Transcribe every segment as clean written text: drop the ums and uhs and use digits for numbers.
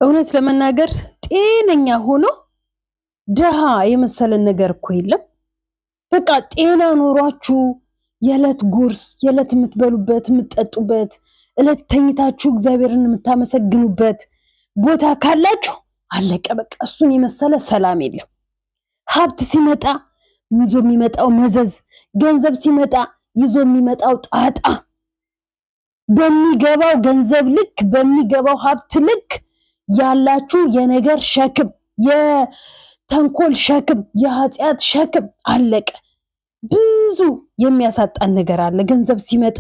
እውነት ለመናገር ጤነኛ ሆኖ ደሃ የመሰለን ነገር እኮ የለም። በቃ ጤና ኖሯችሁ የዕለት ጉርስ የዕለት የምትበሉበት የምትጠጡበት ዕለት ተኝታችሁ እግዚአብሔርን የምታመሰግኑበት ቦታ ካላችሁ አለቀ በቃ። እሱን የመሰለ ሰላም የለም። ሀብት ሲመጣ ይዞ የሚመጣው መዘዝ፣ ገንዘብ ሲመጣ ይዞ የሚመጣው ጣጣ፣ በሚገባው ገንዘብ ልክ በሚገባው ሀብት ልክ ያላችሁ የነገር ሸክም፣ የተንኮል ሸክም፣ የኃጢአት ሸክም አለቀ። ብዙ የሚያሳጣን ነገር አለ ገንዘብ ሲመጣ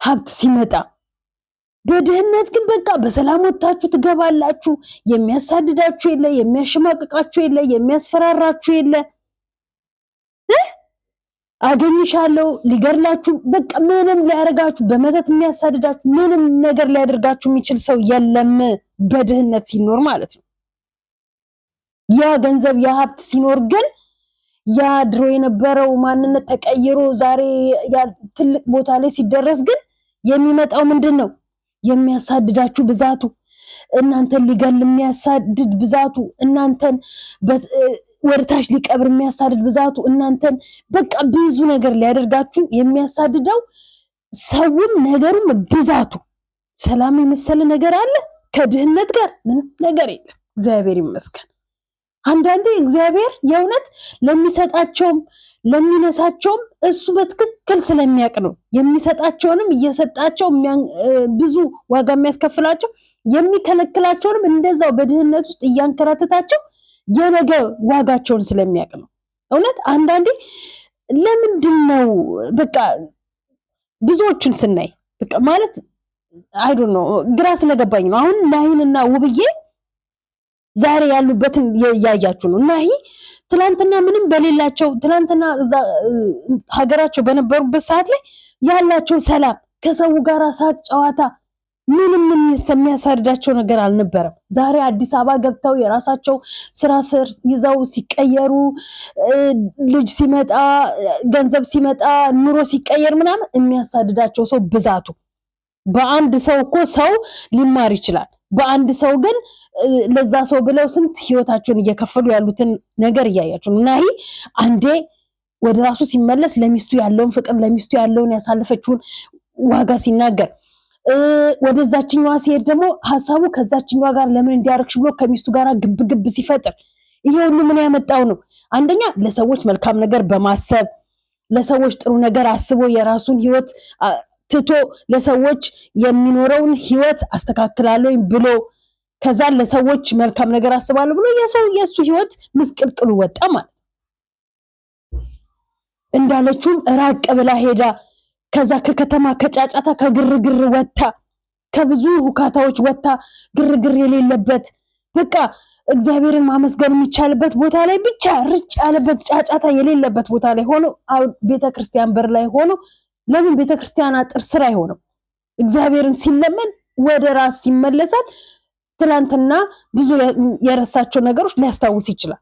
ሀብት ሲመጣ። በድህነት ግን በቃ በሰላም ወጥታችሁ ትገባላችሁ። የሚያሳድዳችሁ የለ፣ የሚያሸማቅቃችሁ የለ፣ የሚያስፈራራችሁ የለ። አገኝሻለሁ ሊገርላችሁ በቃ ምንም ሊያደርጋችሁ በመተት የሚያሳድዳችሁ ምንም ነገር ሊያደርጋችሁ የሚችል ሰው የለም በድህነት ሲኖር ማለት ነው። ያ ገንዘብ ያ ሀብት ሲኖር ግን ያ ድሮ የነበረው ማንነት ተቀይሮ ዛሬ ትልቅ ቦታ ላይ ሲደረስ ግን የሚመጣው ምንድን ነው? የሚያሳድዳችሁ ብዛቱ፣ እናንተን ሊገል የሚያሳድድ ብዛቱ፣ እናንተን ወደታች ሊቀብር የሚያሳድድ ብዛቱ፣ እናንተን በቃ ብዙ ነገር ሊያደርጋችሁ የሚያሳድደው ሰውም ነገሩም ብዛቱ። ሰላም የመሰለ ነገር አለ ከድህነት ጋር? ምንም ነገር የለም። እግዚአብሔር ይመስገን። አንዳንዴ እግዚአብሔር የእውነት ለሚሰጣቸውም ለሚነሳቸውም እሱ በትክክል ስለሚያውቅ ነው። የሚሰጣቸውንም እየሰጣቸው ብዙ ዋጋ የሚያስከፍላቸው፣ የሚከለክላቸውንም እንደዛው በድህነት ውስጥ እያንከራተታቸው የነገ ዋጋቸውን ስለሚያውቅ ነው። እውነት አንዳንዴ ለምንድን ነው በቃ ብዙዎቹን ስናይ በቃ ማለት አይ ዶንት ኖ ግራ ስለገባኝ ነው። አሁን ናሂንና ውብዬ ዛሬ ያሉበትን ያያችሁ ነው። ናሂ ትላንትና ምንም በሌላቸው ትላንትና ሀገራቸው በነበሩበት ሰዓት ላይ ያላቸው ሰላም፣ ከሰው ጋር ሳቅ ጨዋታ፣ ምንም የሚያሳድዳቸው ነገር አልነበረም። ዛሬ አዲስ አበባ ገብተው የራሳቸው ስራ ስር ይዘው ሲቀየሩ፣ ልጅ ሲመጣ ገንዘብ ሲመጣ ኑሮ ሲቀየር ምናምን የሚያሳድዳቸው ሰው ብዛቱ። በአንድ ሰው እኮ ሰው ሊማር ይችላል። በአንድ ሰው ግን ለዛ ሰው ብለው ስንት ህይወታቸውን እየከፈሉ ያሉትን ነገር እያያችሁ ነው። ናሂ አንዴ ወደ ራሱ ሲመለስ ለሚስቱ ያለውን ፍቅር፣ ለሚስቱ ያለውን ያሳለፈችውን ዋጋ ሲናገር፣ ወደዛችኛዋ ሲሄድ ደግሞ ሐሳቡ ከዛችኛዋ ጋር ለምን እንዲያረክሽ ብሎ ከሚስቱ ጋር ግብ ሲፈጥር፣ ይሄ ሁሉ ምን ያመጣው ነው? አንደኛ ለሰዎች መልካም ነገር በማሰብ ለሰዎች ጥሩ ነገር አስቦ የራሱን ህይወት ትቶ ለሰዎች የሚኖረውን ህይወት አስተካክላለሁ ብሎ ከዛ ለሰዎች መልካም ነገር አስባለሁ ብሎ የሱ ህይወት ምስቅልቅሉ ወጣ ማለት። እንዳለችውም ራቅ ብላ ሄዳ ከዛ ከከተማ ከጫጫታ ከግርግር ወጣ፣ ከብዙ ሁካታዎች ወጣ፣ ግርግር የሌለበት በቃ እግዚአብሔርን ማመስገን የሚቻልበት ቦታ ላይ ብቻ ርጭ ያለበት ጫጫታ የሌለበት ቦታ ላይ ሆኖ ቤተክርስቲያን በር ላይ ሆኖ ለምን ቤተክርስቲያን አጥር ስራ አይሆንም? እግዚአብሔርን ሲለመን ወደ ራስ ይመለሳል። ትላንትና ብዙ የረሳቸው ነገሮች ሊያስታውስ ይችላል።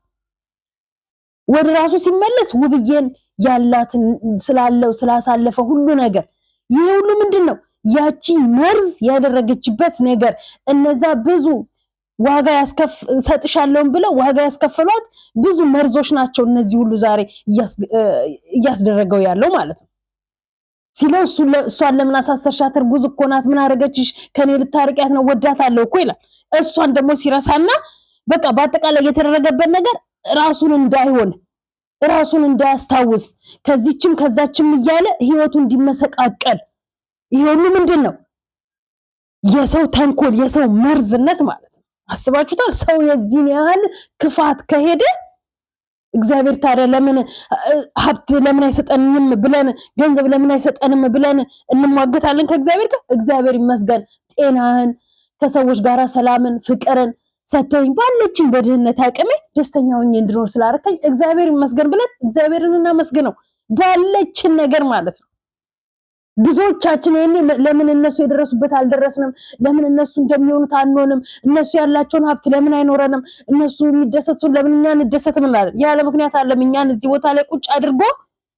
ወደ ራሱ ሲመለስ ውብዬን ያላትን ስላለው ስላሳለፈ ሁሉ ነገር ይሄ ሁሉ ምንድን ነው? ያቺ መርዝ ያደረገችበት ነገር። እነዛ ብዙ ዋጋ ሰጥሻለሁም ብለው ዋጋ ያስከፈሏት ብዙ መርዞች ናቸው። እነዚህ ሁሉ ዛሬ እያስደረገው ያለው ማለት ነው። ሲለው እሷን ለምን አሳሰርሻት? እርጉዝ እኮ ናት። ምን አረገችሽ? ከኔ ልታርቂያት ነው? ወዳታለሁ እኮ ይላል። እሷን ደግሞ ሲረሳና በቃ በአጠቃላይ የተደረገበት ነገር ራሱን እንዳይሆን ራሱን እንዳያስታውስ ከዚችም ከዛችም እያለ ህይወቱ እንዲመሰቃቀል፣ ይሄ ሁሉ ምንድን ነው? የሰው ተንኮል፣ የሰው መርዝነት ማለት ነው። አስባችሁታል? ሰው የዚህን ያህል ክፋት ከሄደ እግዚአብሔር ታዲያ ለምን ሀብት ለምን አይሰጠንም ብለን ገንዘብ ለምን አይሰጠንም ብለን እንሟገታለን ከእግዚአብሔር ጋር? እግዚአብሔር ይመስገን ጤናህን፣ ከሰዎች ጋር ሰላምን፣ ፍቅርን ሰተኝ ባለችኝ በድህነት አቅሜ ደስተኛ ሆኜ እንድኖር ስላደረከኝ እግዚአብሔር ይመስገን ብለን እግዚአብሔርን እናመስግነው ባለችን ነገር ማለት ነው። ብዙዎቻችን ይሄኔ ለምን እነሱ የደረሱበት አልደረስንም? ለምን እነሱ እንደሚሆኑት አንሆንም? እነሱ ያላቸውን ሀብት ለምን አይኖረንም? እነሱ የሚደሰቱን ለምን እኛ እንደሰትም እንላለን። ያለ ምክንያት አለም እኛን እዚህ ቦታ ላይ ቁጭ አድርጎ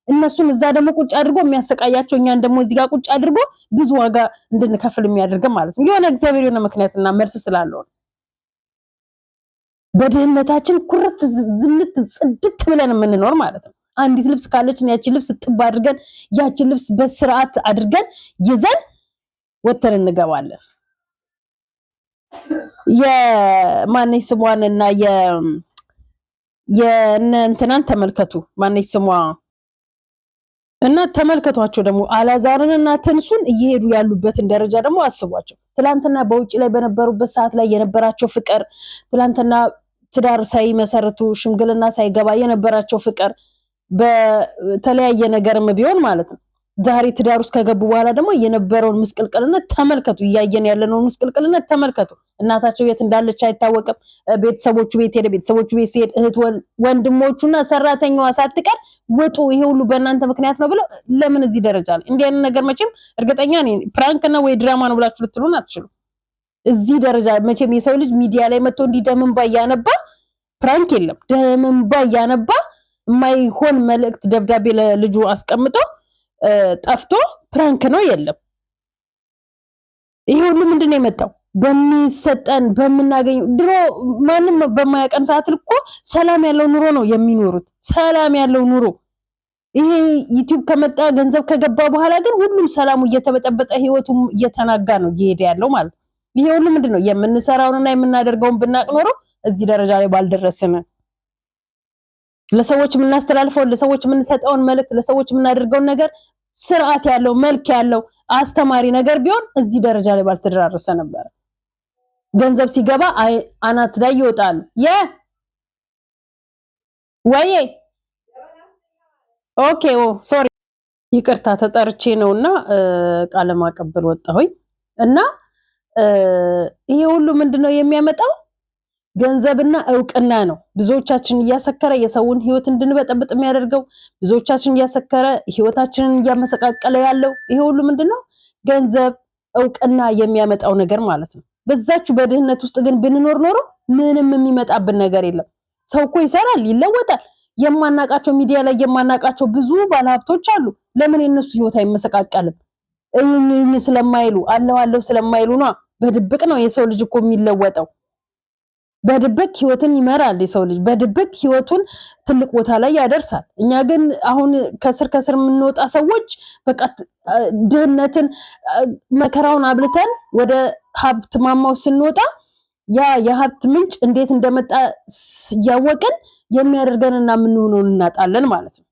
እነሱን እዛ ደግሞ ቁጭ አድርጎ የሚያሰቃያቸው እኛን ደግሞ እዚህ ጋር ቁጭ አድርጎ ብዙ ዋጋ እንድንከፍል የሚያደርገን ማለት ነው። የሆነ እግዚአብሔር የሆነ ምክንያትና መልስ ስላለው በድህነታችን ኩርት ዝንት ጽድት ብለን የምንኖር ማለት ነው። አንዲት ልብስ ካለችን ያቺን ልብስ ጥብ አድርገን ያቺን ልብስ በስርዓት አድርገን ይዘን ወተን እንገባለን። የማነች ስሟንና የእንትናን ተመልከቱ። ማነች ስሟ እና ተመልከቷቸው ደግሞ አላዛርንና ትንሱን እየሄዱ ያሉበትን ደረጃ ደግሞ አስቧቸው። ትላንትና በውጭ ላይ በነበሩበት ሰዓት ላይ የነበራቸው ፍቅር፣ ትላንትና ትዳር ሳይመሰርቱ ሽምግልና ሳይገባ የነበራቸው ፍቅር በተለያየ ነገርም ቢሆን ማለት ነው። ዛሬ ትዳር ውስጥ ከገቡ በኋላ ደግሞ የነበረውን ምስቅልቅልነት ተመልከቱ። እያየን ያለነውን ምስቅልቅልነት ተመልከቱ። እናታቸው የት እንዳለች አይታወቅም። ቤተሰቦቹ ቤት ሄደ፣ ቤተሰቦቹ ቤት ሲሄድ እህት ወንድሞቹና ሰራተኛዋ ሳትቀር ወጡ። ይሄ ሁሉ በእናንተ ምክንያት ነው ብለው ለምን እዚህ ደረጃ ላይ እንዲህ አይነት ነገር መቼም እርግጠኛ ነኝ ፕራንክ ነው ወይ ድራማ ነው ብላችሁ ልትሉን አትችሉ። እዚህ ደረጃ መቼም የሰው ልጅ ሚዲያ ላይ መጥቶ እንዲህ ደም እንባ እያነባ ፕራንክ የለም። ደም እንባ እያነባ የማይሆን መልእክት ደብዳቤ ለልጁ አስቀምጦ ጠፍቶ ፕራንክ ነው የለም። ይሄ ሁሉ ምንድነው የመጣው? በሚሰጠን በምናገኝ ድሮ ማንም በማያቀን ሰዓት እኮ ሰላም ያለው ኑሮ ነው የሚኖሩት። ሰላም ያለው ኑሮ። ይሄ ዩቲዩብ ከመጣ ገንዘብ ከገባ በኋላ ግን ሁሉም ሰላሙ እየተበጠበጠ ህይወቱም እየተናጋ ነው እየሄደ ያለው ማለት ነው። ይሄ ሁሉ ምንድነው? የምንሰራውንና የምናደርገውን ብናቅ ኖሮ እዚህ ደረጃ ላይ ባልደረስን። ለሰዎች የምናስተላልፈውን ለሰዎች የምንሰጠውን መልእክት ለሰዎች የምናደርገውን ነገር ስርዓት ያለው መልክ ያለው አስተማሪ ነገር ቢሆን እዚህ ደረጃ ላይ ባልተደራረሰ ነበር። ገንዘብ ሲገባ አናት ላይ ይወጣል። ወይ ኦኬ ሶሪ ይቅርታ ተጠርቼ ነውና ቃለ ማቀበል ወጣሁኝ እና ይሄ ሁሉ ምንድነው የሚያመጣው? ገንዘብና እውቅና ነው። ብዙዎቻችን እያሰከረ የሰውን ህይወት እንድንበጠብጥ የሚያደርገው፣ ብዙዎቻችን እያሰከረ ህይወታችንን እያመሰቃቀለ ያለው ይሄ ሁሉ ምንድነው? ገንዘብ እውቅና የሚያመጣው ነገር ማለት ነው። በዛችሁ በድህነት ውስጥ ግን ብንኖር ኖሮ ምንም የሚመጣብን ነገር የለም። ሰው እኮ ይሰራል፣ ይለወጣል። የማናቃቸው ሚዲያ ላይ የማናቃቸው ብዙ ባለሀብቶች አሉ። ለምን የነሱ ህይወት አይመሰቃቀልም? እኝ ስለማይሉ አለው ስለማይሉ ነው። በድብቅ ነው የሰው ልጅ እኮ የሚለወጠው። በድብቅ ህይወትን ይመራል የሰው ልጅ። በድብቅ ህይወቱን ትልቅ ቦታ ላይ ያደርሳል። እኛ ግን አሁን ከስር የምንወጣ ሰዎች በቃ ድህነትን መከራውን አብልተን ወደ ሀብት ማማው ስንወጣ ያ የሀብት ምንጭ እንዴት እንደመጣ ያወቅን የሚያደርገንና የምንሆነውን እናጣለን ማለት ነው።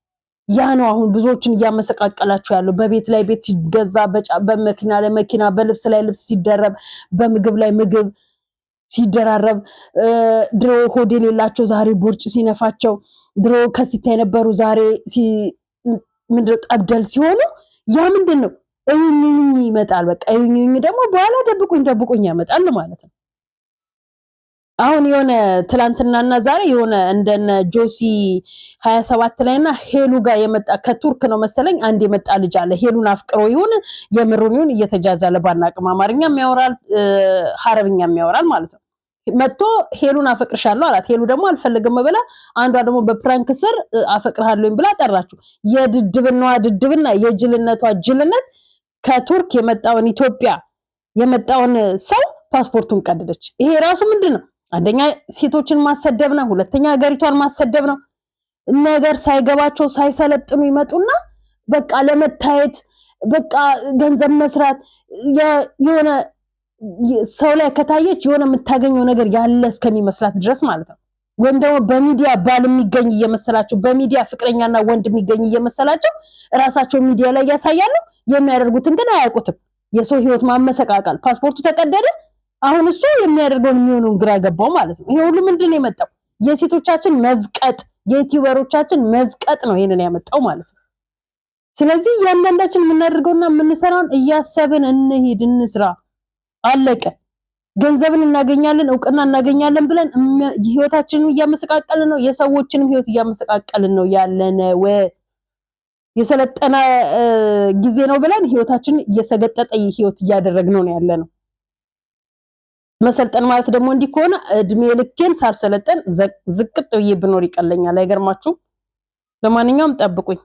ያ ነው አሁን ብዙዎችን እያመሰቃቀላቸው ያለው። በቤት ላይ ቤት ሲገዛ፣ በመኪና ላይ መኪና፣ በልብስ ላይ ልብስ ሲደረብ፣ በምግብ ላይ ምግብ ሲደራረብ፣ ድሮ ሆድ የሌላቸው ዛሬ ቦርጭ ሲነፋቸው፣ ድሮ ከሲታ የነበሩ ዛሬ ምንድነው ጠብደል ሲሆኑ፣ ያ ምንድነው እዩኝ ይመጣል። በቃ እዩኝ ደግሞ በኋላ ደብቁኝ ያመጣል ማለት ነው። አሁን የሆነ ትላንትናና ዛሬ የሆነ እንደነ ጆሲ 27 ላይና ሄሉ ጋር የመጣ ከቱርክ ነው መሰለኝ አንድ የመጣ ልጅ አለ። ሄሉን አፍቅሮ ይሁን የምሩን ይሁን እየተጃጃለ ባናቅም አማርኛም ያወራል ሐረብኛም ያወራል ማለት ነው። መጥቶ ሄሉን አፈቅርሻለሁ አላት። ሄሉ ደግሞ አልፈልግም ብላ አንዷ ደግሞ በፕራንክ ስር አፈቅርሃለሁኝ ብላ ጠራችሁ። ድድብና የጅልነቷ ጅልነት ከቱርክ የመጣውን ኢትዮጵያ የመጣውን ሰው ፓስፖርቱን ቀደደች። ይሄ ራሱ ምንድነው? አንደኛ ሴቶችን ማሰደብ ነው፣ ሁለተኛ ሀገሪቷን ማሰደብ ነው። ነገር ሳይገባቸው ሳይሰለጥኑ ይመጡና በቃ ለመታየት በቃ ገንዘብ መስራት የሆነ ሰው ላይ ከታየች የሆነ የምታገኘው ነገር ያለ እስከሚመስላት ድረስ ማለት ነው። ወይም ደግሞ በሚዲያ ባል የሚገኝ እየመሰላቸው በሚዲያ ፍቅረኛና ወንድ የሚገኝ እየመሰላቸው ራሳቸው ሚዲያ ላይ ያሳያሉ። የሚያደርጉትን ግን አያውቁትም። የሰው ህይወት ማመሰቃቃል። ፓስፖርቱ ተቀደደ። አሁን እሱ የሚያደርገውን የሚሆነውን ግራ ገባው ማለት ነው። ይሄ ሁሉ ምንድን ነው የመጣው? የሴቶቻችን መዝቀጥ፣ የዩቲዩበሮቻችን መዝቀጥ ነው ይሄንን ያመጣው ማለት ነው። ስለዚህ እያንዳንዳችን የምናደርገውና የምንሰራውን እያሰብን እንሂድ፣ እንስራ። አለቀ። ገንዘብን እናገኛለን፣ እውቅና እናገኛለን ብለን ህይወታችንን እያመሰቃቀልን ነው፣ የሰዎችንም ህይወት እያመሰቃቀልን ነው ያለነው። የሰለጠነ ጊዜ ነው ብለን ህይወታችንን እየሰገጠጠ ህይወት እያደረግነው ነው ያለነው። መሰልጠን ማለት ደግሞ እንዲህ ከሆነ እድሜ ልኬን ሳልሰለጠን ዝቅጥ ብዬ ብኖር ይቀለኛል። አይገርማችሁም? ለማንኛውም ጠብቁኝ።